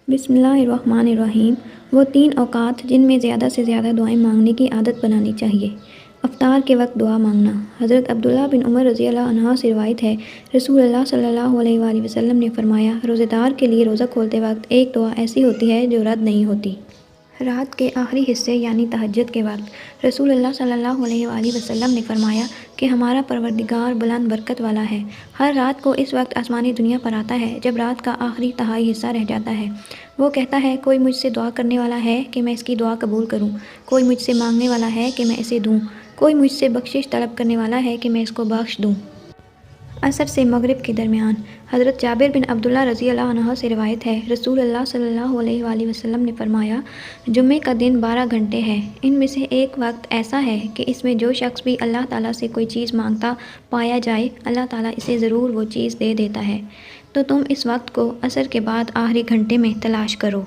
بسم اللہ الرحمن الرحیم۔ وہ 3 اوقات جن میں زیادہ سے زیادہ دعائیں مانگنے کی عادت بنانی چاہیے۔ افطار کے وقت دعا مانگنا۔ حضرت عبداللہ بن عمر رضی اللہ عنہ سے روایت ہے، رسول اللہ صلی اللہ علیہ وآلہ وسلم نے فرمایا، روزہ دار کے لیے روزہ کھولتے وقت ایک دعا ایسی ہوتی ہے جو رد نہیں ہوتی۔ رات کے آخری حصے یعنی تہجد کے وقت رسول اللہ صلی اللہ علیہ وآلہ وسلم نے فرمایا کہ ہمارا پروردگار بلند برکت والا ہے۔ ہر رات کو اس وقت آسمانی دنیا پر آتا ہے جب رات کا آخری تہائی حصہ رہ جاتا ہے۔ وہ کہتا ہے، کوئی مجھ سے دعا کرنے والا ہے کہ میں اس کی دعا قبول کروں، کوئی مجھ سے مانگنے والا ہے کہ میں اسے دوں، کوئی مجھ سے بخشش طلب کرنے والا ہے کہ میں اس کو بخش دوں۔ عصر سے مغرب کے درمیان۔ حضرت جابر بن عبداللہ رضی اللہ عنہ سے روایت ہے، رسول اللہ صلی اللہ علیہ وآلہ وسلم نے فرمایا، جمعے کا دن 12 گھنٹے ہے، ان میں سے ایک وقت ایسا ہے کہ اس میں جو شخص بھی اللہ تعالیٰ سے کوئی چیز مانگتا پایا جائے، اللہ تعالیٰ اسے ضرور وہ چیز دے دیتا ہے۔ تو تم اس وقت کو عصر کے بعد آخری گھنٹے میں تلاش کرو۔